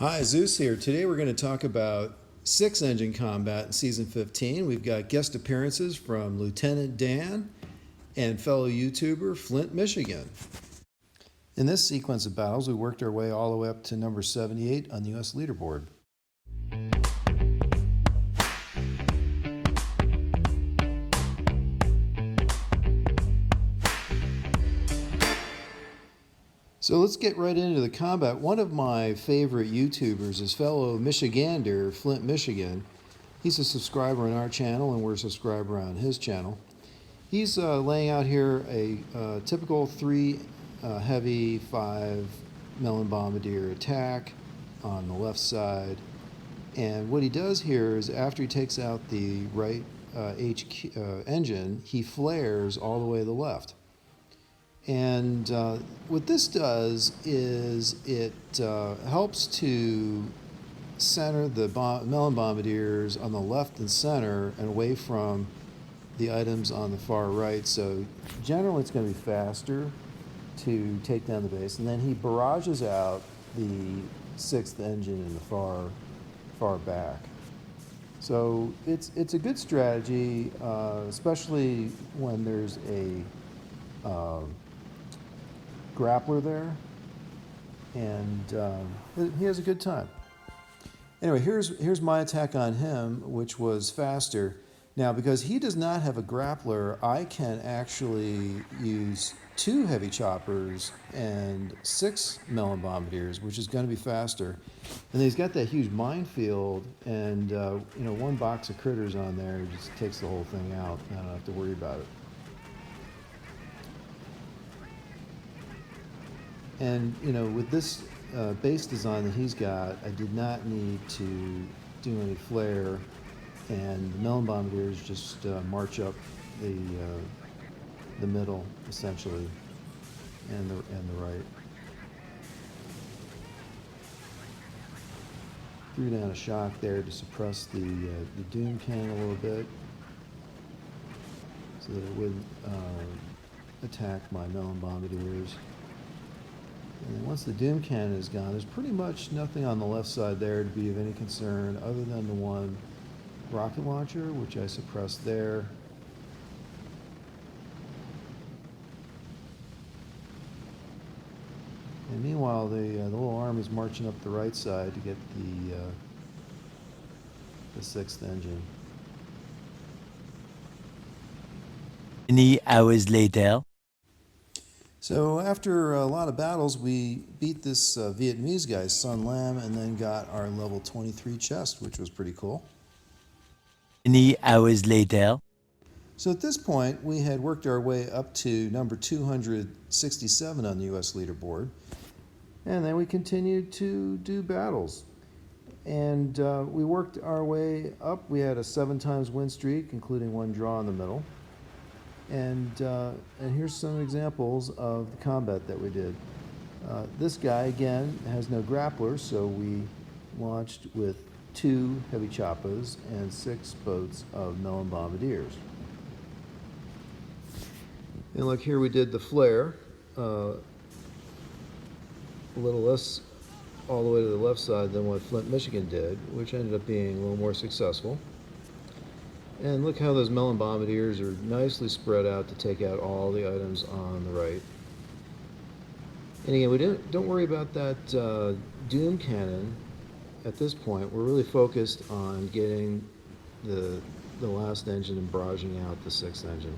Hi, Zeus here. Today we're going to talk about six-engine combat in Season 15. We've got guest appearances from Lieutenant Dan and fellow YouTuber Flint Michigan. In this sequence of battles, we worked our way all the way up to number 78 on the U.S. Leaderboard. So let's get right into the combat. One of my favorite YouTubers is fellow Michigander, Flint Michigan. He's a subscriber on our channel, and we're a subscriber on his channel. He's laying out here a typical 3 heavy, 5 melon bombardier attack on the left side. And what he does here is after he takes out the right engine, he flares all the way to the left. And what this does is it helps to center the melon bombardiers on the left and center and away from the items on the far right. So generally it's going to be faster to take down the base. And then he barrages out the 6th engine in the far back. So it's a good strategy, especially when there's a grappler there, and he has a good time. Anyway, here's my attack on him, which was faster. Now, because he does not have a grappler, I can actually use 2 heavy choppers and 6 melon bombardiers, which is going to be faster. And he's got that huge minefield, and one box of critters on there just takes the whole thing out. I don't have to worry about it. And with this base design that he's got, I did not need to do any flare, and the melon bombardiers just march up the middle essentially, and the right. Threw down a shock there to suppress the Doom cannon a little bit, so that it wouldn't attack my melon bombardiers. And once the Doom cannon is gone, there's pretty much nothing on the left side there to be of any concern other than the one rocket launcher, which I suppressed there. And meanwhile, the little army's marching up the right side to get the 6th engine. Many hours later. So after a lot of battles, we beat this Vietnamese guy, Sun Lam, and then got our level 23 chest, which was pretty cool. Many hours later. So at this point, we had worked our way up to number 267 on the U.S. leaderboard, and then we continued to do battles. And we worked our way up. We had a 7 times win streak, including 1 draw in the middle. And here's some examples of the combat that we did. This guy, again, has no grappler, so we launched with 2 heavy choppas and 6 boats of melon bombardiers. And look, here we did the flare, a little less all the way to the left side than what Flint Michigan did, which ended up being a little more successful. And look how those melon bombardiers are nicely spread out to take out all the items on the right. And again, don't worry about that Doom cannon at this point. We're really focused on getting the last engine and barraging out the 6th engine.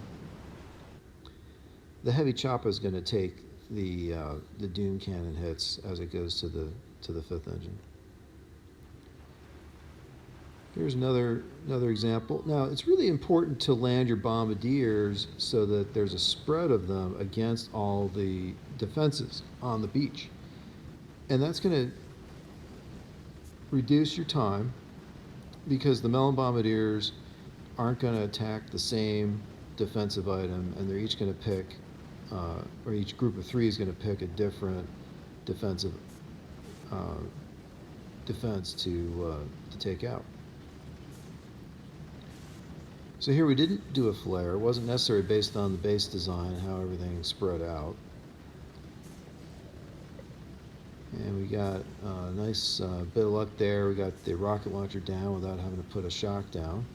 The heavy chopper is going to take the Doom cannon hits as it goes to the 5th engine. Here's another example. Now, it's really important to land your bombardiers so that there's a spread of them against all the defenses on the beach. And that's going to reduce your time, because the melon bombardiers aren't going to attack the same defensive item, and they're each going to pick, or each group of 3 is going to pick a different defensive defense to take out. So here we didn't do a flare. It wasn't necessary based on the base design, how everything spread out. And we got a nice bit of luck there. We got the rocket launcher down without having to put a shock down.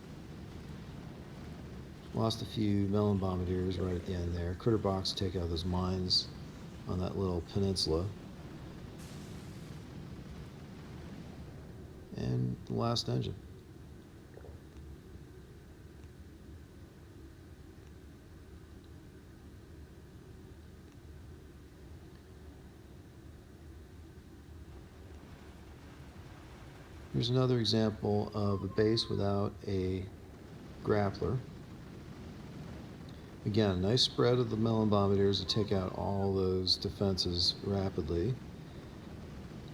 Lost a few melon bombardiers right at the end there. Critter box to take out those mines on that little peninsula. And the last engine. Here's another example of a base without a grappler. Again, a nice spread of the melon bombardiers to take out all those defenses rapidly.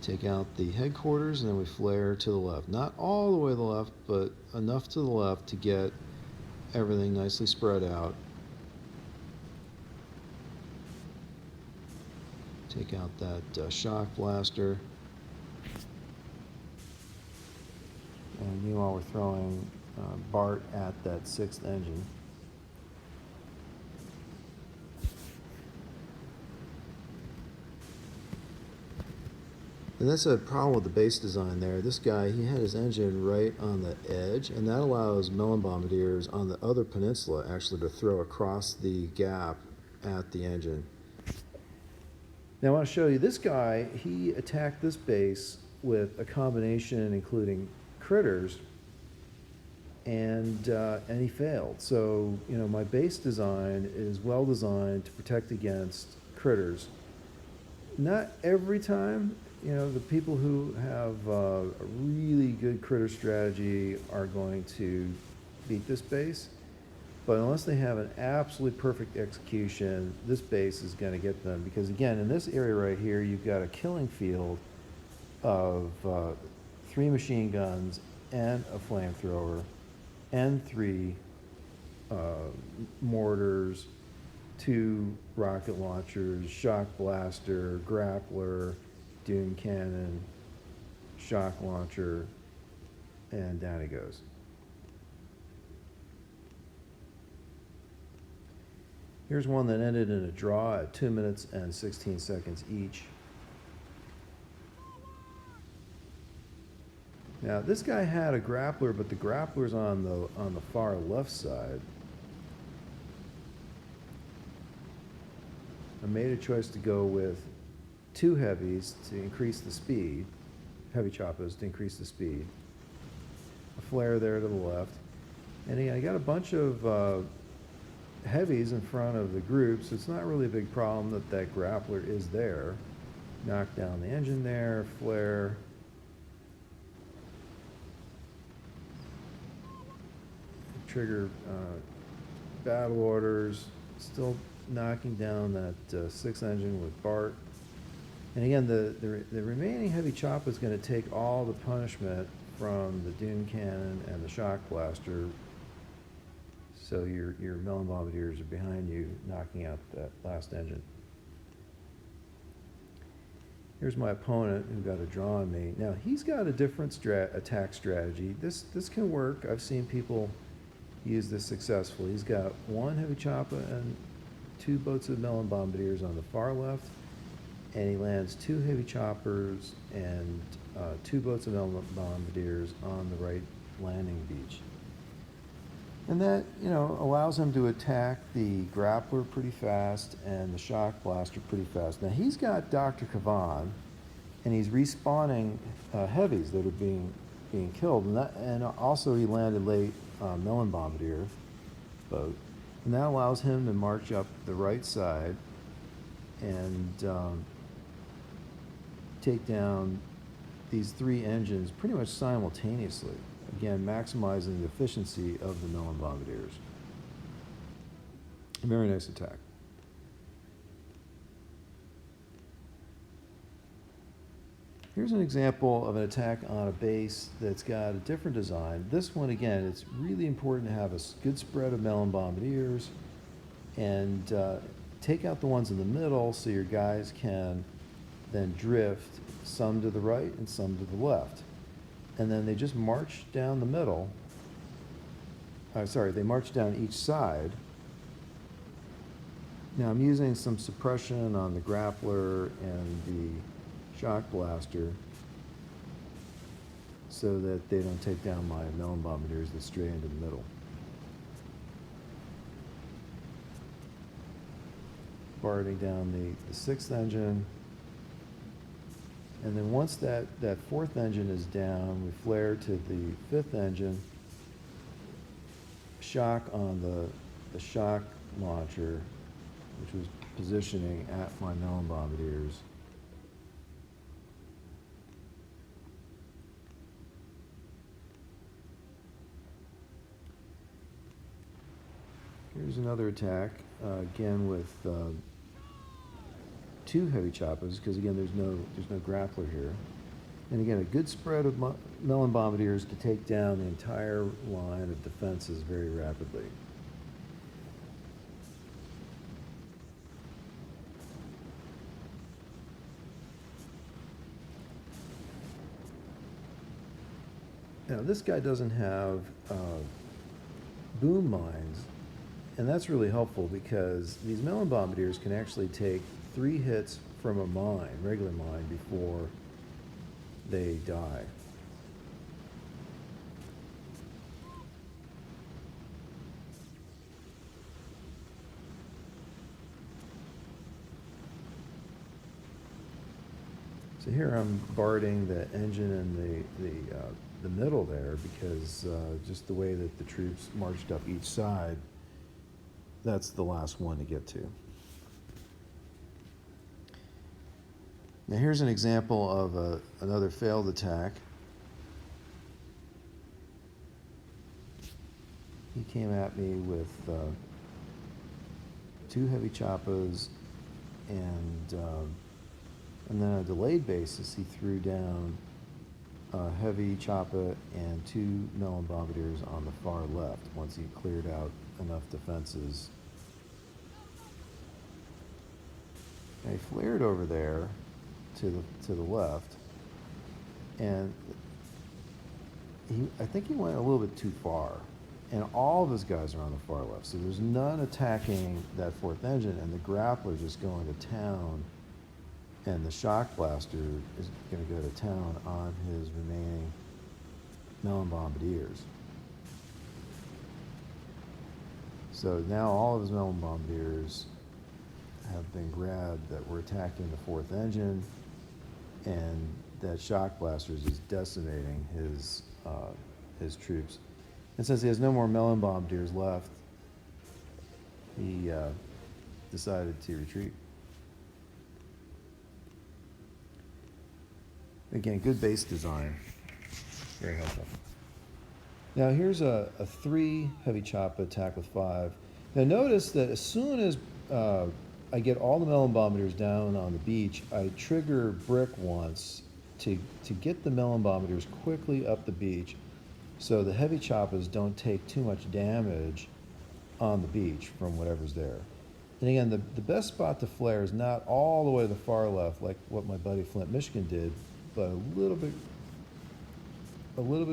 Take out the headquarters, and then we flare to the left. Not all the way to the left, but enough to the left to get everything nicely spread out. Take out that shock blaster. And meanwhile, we're throwing Bart at that 6th engine. And that's a problem with the base design there. This guy, he had his engine right on the edge, and that allows melon bombardiers on the other peninsula actually to throw across the gap at the engine. Now I want to show you this guy. He attacked this base with a combination including critters, and he failed. So my base design is well designed to protect against critters. Not every time. The people who have a really good critter strategy are going to beat this base, but unless they have an absolutely perfect execution, this base is going to get them, because again, in this area right here, you've got a killing field of 3 machine guns and a flamethrower and 3 mortars, 2 rocket launchers, shock blaster, grappler, Doom cannon, shock launcher, and down he goes. Here's one that ended in a draw at 2 minutes and 16 seconds each. Now this guy had a grappler, but the grappler's on the far left side. I made a choice to go with 2 heavies to increase the speed, heavy choppers to increase the speed, a flare there to the left, and I got a bunch of heavies in front of the group, so it's not really a big problem that grappler is there. Knock down the engine there, flare. Trigger battle orders, still knocking down that 6th engine with Bart. And again, the remaining heavy chopper is going to take all the punishment from the Doom cannon and the shock blaster. So your melon bombardiers are behind you, knocking out that last engine. Here's my opponent who got a draw on me. Now he's got a different attack strategy. This can work. I've seen people use this successfully. He's got 1 heavy chopper and 2 boats of melon bombardiers on the far left, and he lands 2 heavy choppers and 2 boats of melon bombardiers on the right landing beach. And that, allows him to attack the grappler pretty fast and the shock blaster pretty fast. Now he's got Dr. Kavan, and he's respawning heavies that are being killed, and also he landed late melon bombardier boat, and that allows him to march up the right side and take down these 3 engines pretty much simultaneously. Again, maximizing the efficiency of the melon bombardiers. A very nice attack. Here's an example of an attack on a base that's got a different design. This one, again, it's really important to have a good spread of melon bombardiers and take out the ones in the middle so your guys can then drift some to the right and some to the left. And then they just march down the middle. They march down each side. Now I'm using some suppression on the grappler and the shock blaster so that they don't take down my melon bombardiers that stray into the middle. Farting down the sixth engine, and then once that fourth engine is down, we flare to the fifth engine, shock on the shock launcher, which was positioning at my melon bombardiers. Here's another attack, again with two heavy choppers, because again there's no grappler here, and again a good spread of melon bombardiers to take down the entire line of defenses very rapidly. Now this guy doesn't have boom mines, and that's really helpful because these melon bombardiers can actually take 3 hits from a mine, regular mine, before they die. So here I'm barding the engine and the middle there because just the way that the troops marched up each side, that's the last one to get to. Now here's an example of another failed attack. He came at me with 2 heavy choppas, and then on a delayed basis he threw down a heavy choppa and 2 melon bombardiers on the far left once he cleared out enough defenses. And he flared over there to the left, and I think he went a little bit too far, and all of his guys are on the far left, so there's none attacking that fourth engine, and the grappler just going to town, and the shock blaster is going to go to town on his remaining melon bombardiers. So now all of his melon bombardiers have been grabbed that were attacking the fourth engine, and that shock blaster is just decimating his troops. And since he has no more melon bombardiers left, he decided to retreat. Again, good base design, very helpful. Now here's a 3 heavy choppa attack with 5. Now notice that as soon as I get all the melon bombardiers down on the beach, I trigger brick once to get the melon bombardiers quickly up the beach so the heavy choppas don't take too much damage on the beach from whatever's there. And again, the best spot to flare is not all the way to the far left like what my buddy Flint Michigan did, but a little bit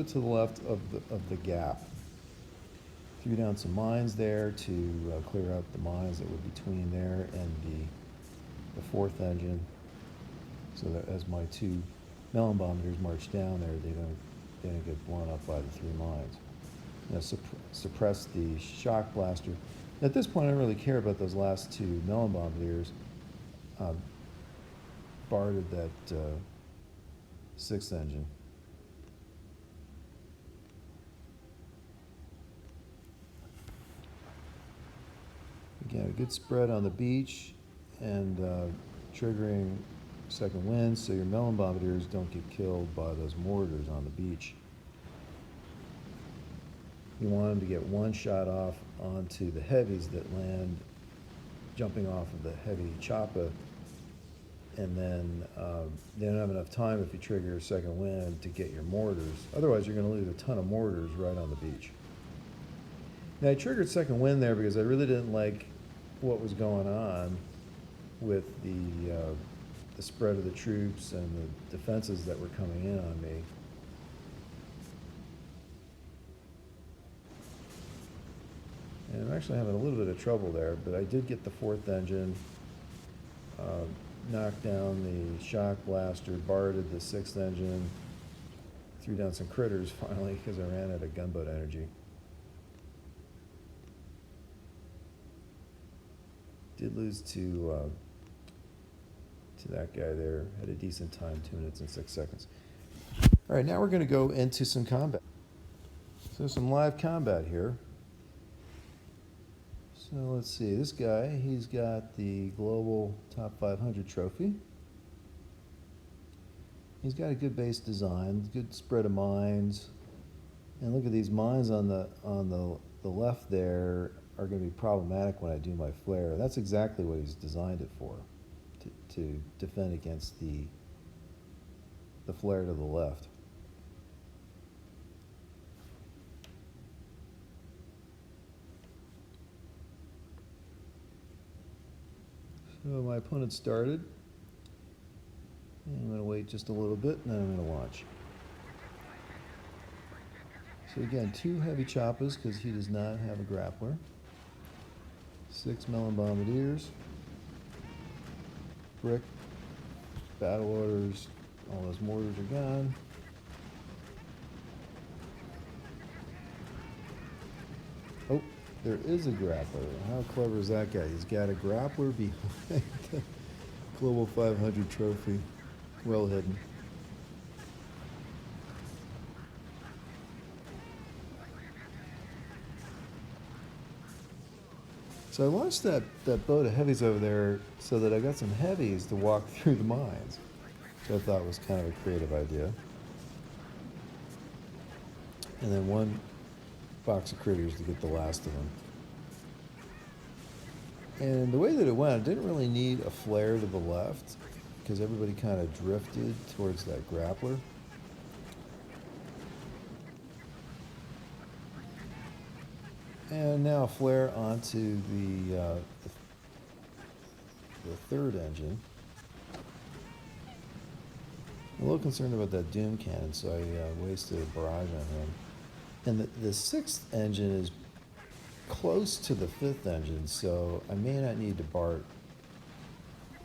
to the left of the gap. Threw down some mines there to clear out the mines that were between there and the fourth engine, so that as my 2 melon bombardiers march down there, they don't get blown up by the 3 mines. Now suppress the shock blaster. At this point, I don't really care about those last 2 melon bombardiers. Barded that 6th engine. Again, a good spread on the beach and triggering second wind so your melon bombardiers don't get killed by those mortars on the beach. You want them to get one shot off onto the heavies that land jumping off of the heavy choppa, and then they don't have enough time if you trigger a second wind to get your mortars. Otherwise, you're going to lose a ton of mortars right on the beach. Now, I triggered second wind there because I really didn't like what was going on with the spread of the troops and the defenses that were coming in on me. And I'm actually having a little bit of trouble there, but I did get the fourth engine knocked down the shock blaster, barded the 6th engine, threw down some critters finally because I ran out of gunboat energy. Did lose to that guy there. Had a decent time, 2 minutes and 6 seconds. All right, now we're going to go into some combat. So some live combat here. So let's see, this guy, he's got the Global Top 500 trophy. He's got a good base design, good spread of mines. And look at these mines on the left there are going to be problematic when I do my flare. That's exactly what he's designed it for, to defend against the flare to the left. So my opponent started. And I'm going to wait just a little bit, and then I'm going to launch. So again, 2 heavy choppers because he does not have a grappler. 6 melon bombardiers. Brick. Battle orders. All those mortars are gone. Oh, there is a grappler. How clever is that guy? He's got a grappler behind the Global 500 trophy. Well hidden. So I launched that boat of heavies over there so that I got some heavies to walk through the mines, which I thought was kind of a creative idea. And then 1 box of critters to get the last of them. And the way that it went, I didn't really need a flare to the left because everybody kind of drifted towards that grappler. And now flare onto the 3rd engine. I'm a little concerned about that Doom cannon, so I wasted a barrage on him. And the 6th engine is close to the 5th engine, so I may not need to BART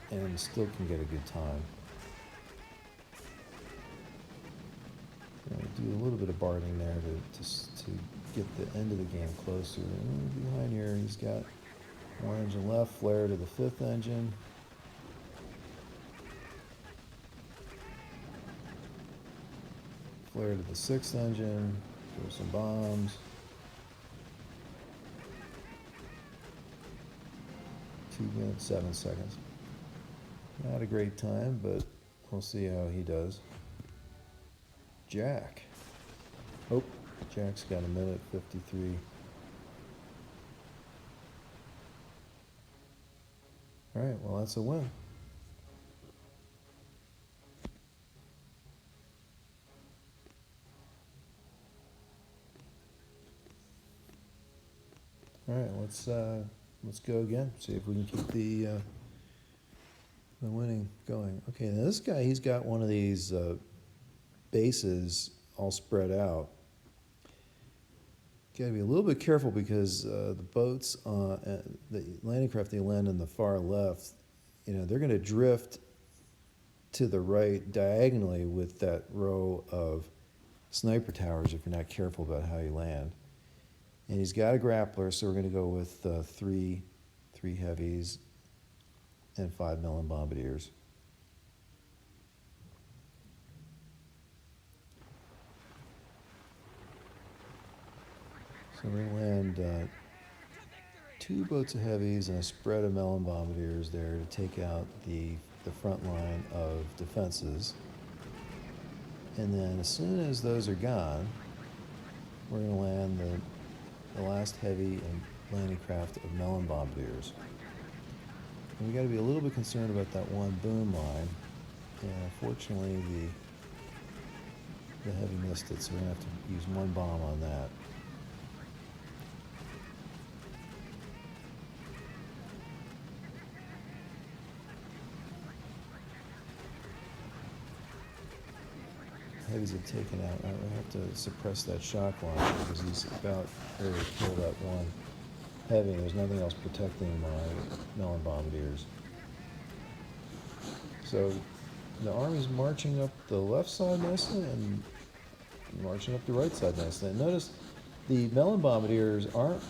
and still can get a good time. Do a little bit of BARTing there to get the end of the game closer. And behind here, he's got 1 engine left, flare to the 5th engine. Flare to the 6th engine, throw some bombs. 2 minutes, 7 seconds. Not a great time, but we'll see how he does. Jack. Oh, Jack's got 1:53. All right, well, that's a win. All right, let's go again. See if we can keep the winning going. Okay, now this guy, he's got one of these bases all spread out. Got to be a little bit careful because the boats, the landing craft they land on the far left, they're going to drift to the right diagonally with that row of sniper towers if you're not careful about how you land. And he's got a grappler, so we're going to go with 3 heavies and 5 melon bombardiers. So we're going to land 2 boats of heavies and a spread of melon bombardiers there to take out the front line of defenses. And then as soon as those are gone, we're going to land the last heavy and landing craft of melon bombardiers. And we got to be a little bit concerned about that 1 boom line. And unfortunately, the heavy missed it, so we're going to have to use 1 bomb on that. Heavies have taken out. I have to suppress that shock launcher because he's about ready to kill that 1 heavy. There's nothing else protecting my melon bombardiers. So the Army's marching up the left side nicely and marching up the right side nicely. And notice the melon bombardiers aren't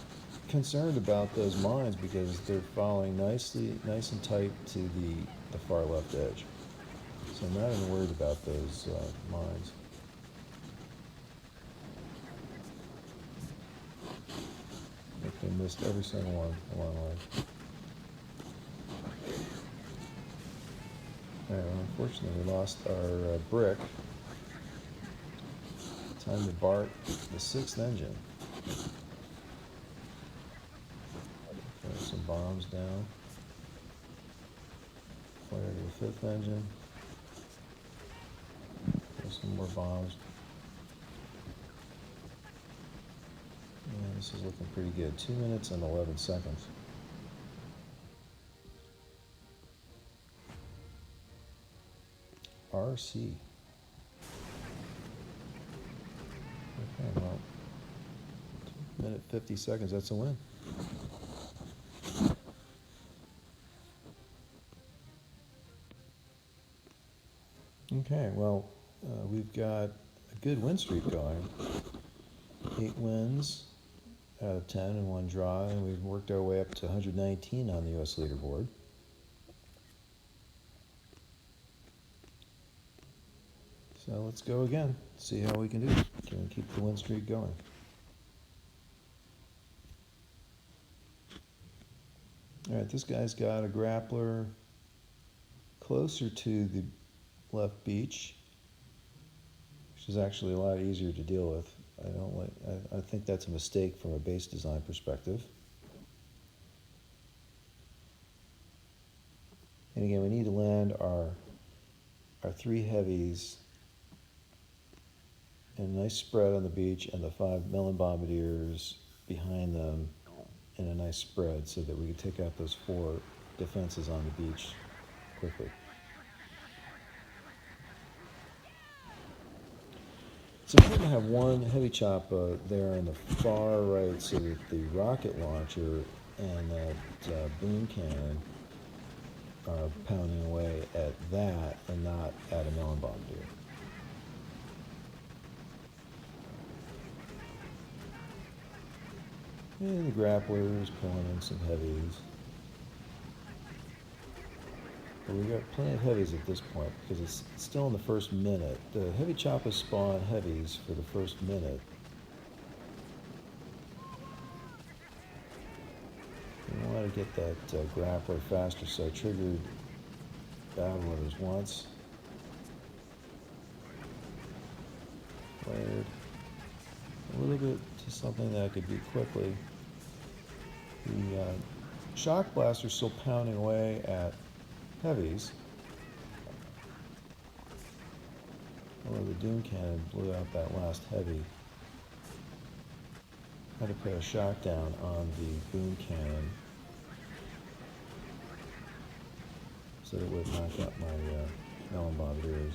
concerned about those mines because they're following nice and tight to the far left edge. So I'm not even worried about those mines. I think they missed every single one along the way. Alright, well, unfortunately we lost our brick. Time to BART the 6th engine. Throw some bombs down. Fire to the 5th engine. Throw some more bombs. Yeah, this is looking pretty good. 2 minutes and 11 seconds. RC. Okay, well, 2 minute 50 seconds, that's a win. Okay, well, we've got a good win streak going. 8 wins out of 10 and 1 draw, and we've worked our way up to 119 on the US leaderboard. So let's go again, see how we can do. Can we keep the win streak going? All right, this guy's got a grappler closer to the left beach, which is actually a lot easier to deal with. I think that's a mistake from a base design perspective. And again, we need to land our 3 heavies in a nice spread on the beach and the 5 melon bombardiers behind them in a nice spread so that we can take out those 4 defenses on the beach quickly. It's important to have one heavy chopper there in the far right so that the rocket launcher and that boom cannon are pounding away at that and not at a melon bombardier. And the grapplers pulling in some heavies. But we've got plenty of heavies at this point because it's still in the first minute. The heavy choppers spawn heavies for the first minute. We want to get that grappler faster, so I triggered battle orders once. Flared a little bit to something that I could beat quickly. The shock blaster's still pounding away at heavies. Although the doom cannon blew out that last heavy. I had to put a shock down on the boom cannon so that it would knock out my melon bombardiers.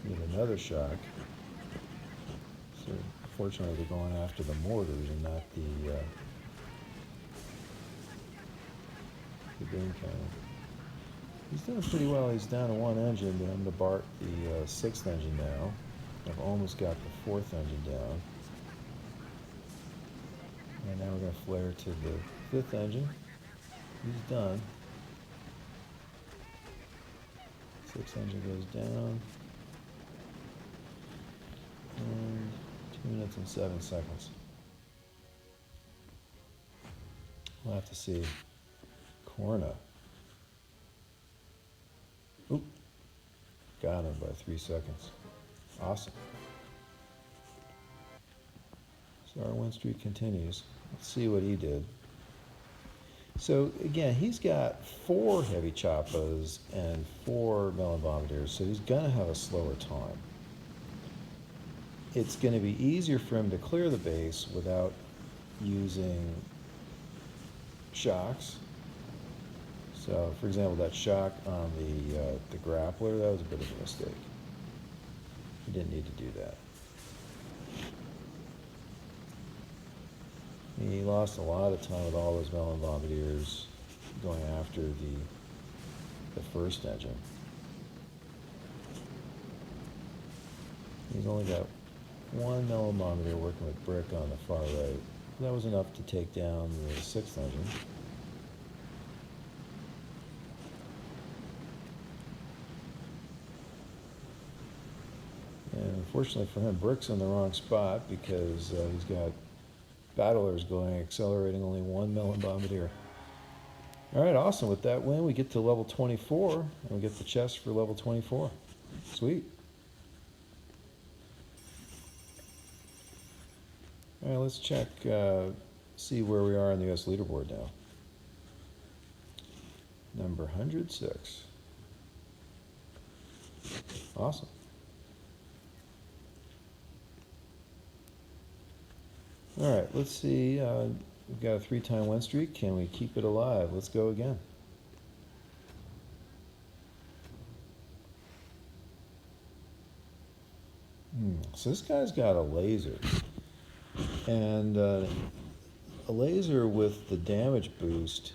Need another shock. So fortunately they're going after the mortars and not the boom cannon. He's doing pretty well. He's down to 1 engine, but I'm going to BART the 6th engine now. I've almost got the 4th engine down. And now we're going to flare to the 5th engine. He's done. 6th engine goes down. And 2 minutes and 7 seconds. We'll have to see. Corna. Oop. Got him by 3 seconds. Awesome. So our win streak continues. Let's see what he did. So again, he's got 4 heavy choppas and 4 melon bombardiers, so he's going to have a slower time. It's going to be easier for him to clear the base without using shocks. So, for example, that shock on the grappler, that was a bit of a mistake. He didn't need to do that. He lost a lot of time with all those melon bombardiers going after the first engine. He's only got one millimeter working with brick on the far right. That was enough to take down the sixth engine. And unfortunately for him, brick's in the wrong spot because he's got battlers going, accelerating only 1 millibombardier. All right, awesome. With that win, we get to level 24, and we get the chest for level 24. Sweet. All right, let's check, see where we are on the US leaderboard now. Number 106. Awesome. All right, let's see. We've got a 3-time win streak. Can we keep it alive? Let's go again. So this guy's got a laser. And a laser with the damage boost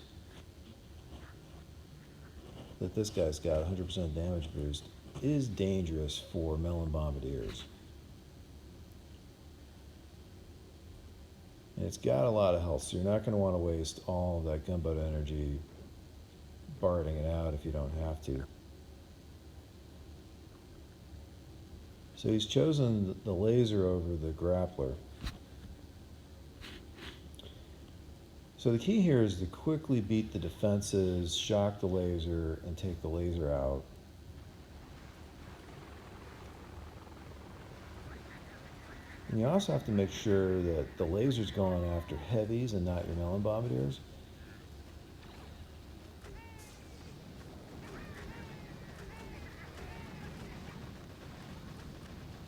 that this guy's got, 100% damage boost, is dangerous for melon bombardiers. And it's got a lot of health, so you're not going to want to waste all of that gunboat energy barreting it out if you don't have to. So he's chosen the laser over the grappler. So the key here is to quickly beat the defenses, shock the laser, and take the laser out. And you also have to make sure that the laser's going after heavies and not your melon bombardiers.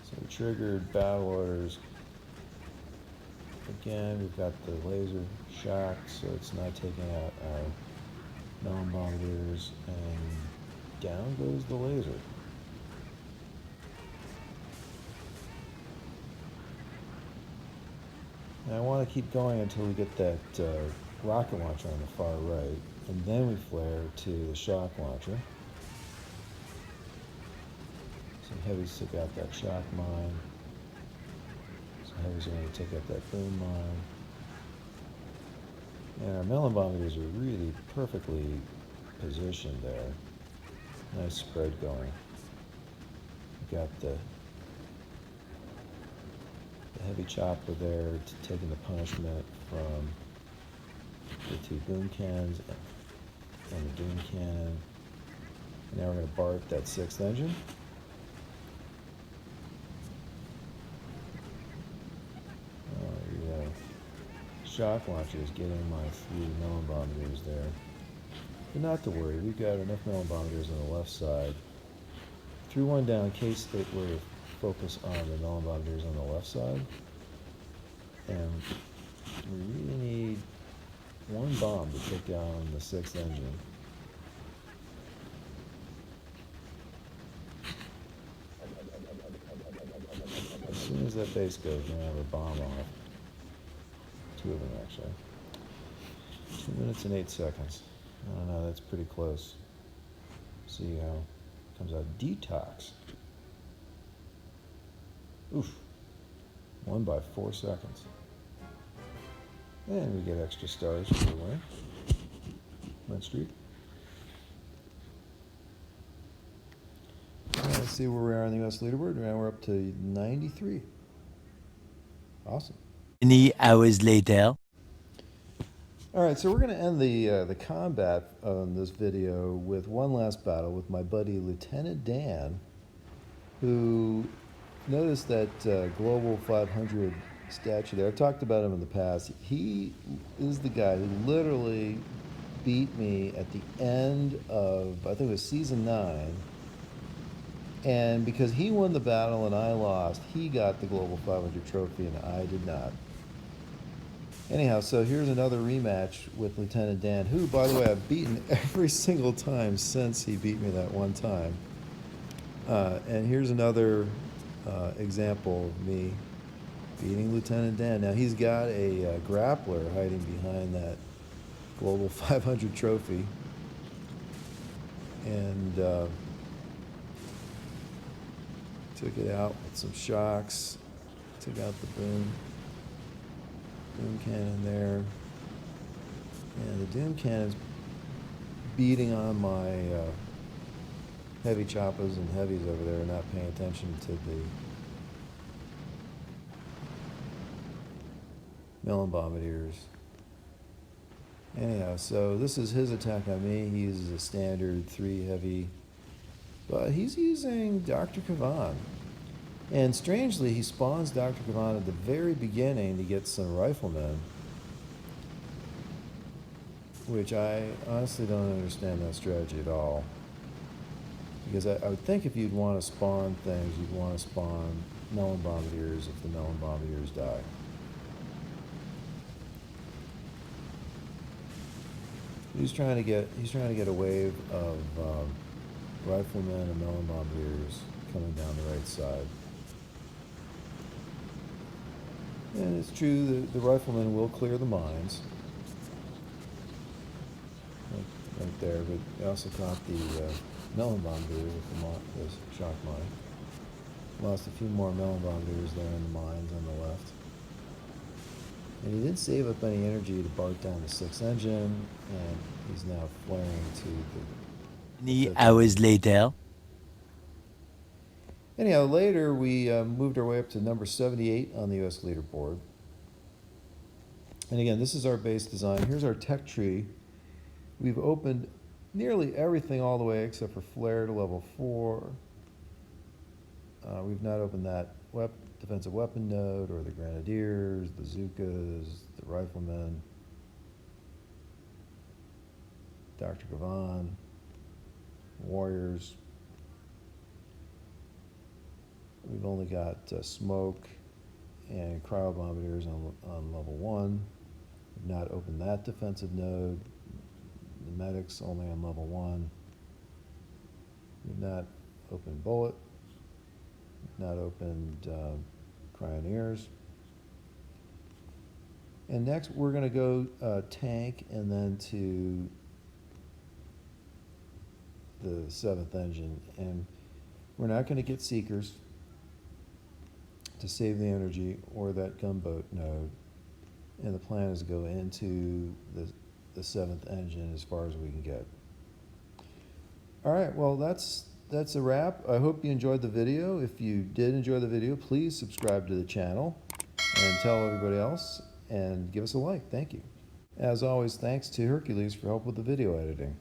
So we triggered battle orders. Again, we've got the laser shocked, so it's not taking out our melon bombardiers, and down goes the laser. And I want to keep going until we get that rocket launcher on the far right, and then we flare to the shock launcher. Some heavies took out that shock mine. Some heavies are going to take out that boom mine. And our melon bombardiers are really perfectly positioned there. Nice spread going. We got the heavy chopper there taking the punishment from the 2 boom cannons and the doom cannon. And now we're going to BART that 6th engine. Shock launcher is getting my 3 melon bombardiers there. But not to worry, we've got enough melon bombardiers on the left side. Threw one down in case they were to focus on the melon bombardiers on the left side. And we really need 1 bomb to take down the 6th engine. As soon as that base goes, we're going to have a bomb off. 2 of them, actually. 2 minutes and 8 seconds. I don't know, that's pretty close. See how it comes out. Detox. Oof. 1 by 4 seconds. And we get extra stars for the win. Win streak. Right, let's see where we are on the US leaderboard. Now we're up to 93. Awesome. Many hours later. All right, so we're going to end the combat on this video with one last battle with my buddy Lieutenant Dan, who noticed that Global 500 statue there. I've talked about him in the past. He is the guy who literally beat me at the end of, I think it was season 9. And because he won the battle and I lost, he got the Global 500 trophy and I did not. Anyhow, so here's another rematch with Lieutenant Dan, who, by the way, I've beaten every single time since he beat me that one time. And here's another example of me beating Lieutenant Dan. Now, he's got a grappler hiding behind that Global 500 trophy. and took it out with some shocks. Took out the boom cannon there, and the boom cannon's beating on my heavy choppers and heavies over there, not paying attention to the melon bombardiers. Anyhow, so this is his attack on me. He uses a standard 3 heavy, but he's using Dr. Kavan. And strangely, he spawns Dr. Kavan at the very beginning to get some riflemen, which I honestly don't understand that strategy at all. Because I would think if you'd want to spawn things, you'd want to spawn melon bombardiers if the melon bombardiers die. He's trying to get a wave of riflemen and melon bombardiers coming down the right side. And it's true the riflemen will clear the mines. Right there, but he also caught the melon bombardier with the shock mine. Lost a few more melon bombardiers there in the mines on the left. And he didn't save up any energy to bark down the 6th engine, and he's now flaring to the... Many hours later. Anyhow, later we moved our way up to number 78 on the US leaderboard. And again, this is our base design. Here's our tech tree. We've opened nearly everything all the way except for flare to level 4. We've not opened that defensive weapon node, or the grenadiers, the Zookas, the riflemen, Dr. Kavan, warriors. We've only got smoke and cryo bombardiers on level 1. We've not opened that defensive node. The medics only on level 1. We've not opened bullet. We've not opened cryoneers. And next we're going to go tank and then to the 7th engine. And we're not going to get seekers to save the energy or that gunboat node. And the plan is to go into the 7th engine as far as we can get. All right, well, that's a wrap. I hope you enjoyed the video. If you did enjoy the video, please subscribe to the channel and tell everybody else, and give us a like. Thank you. As always, thanks to Hercules for help with the video editing.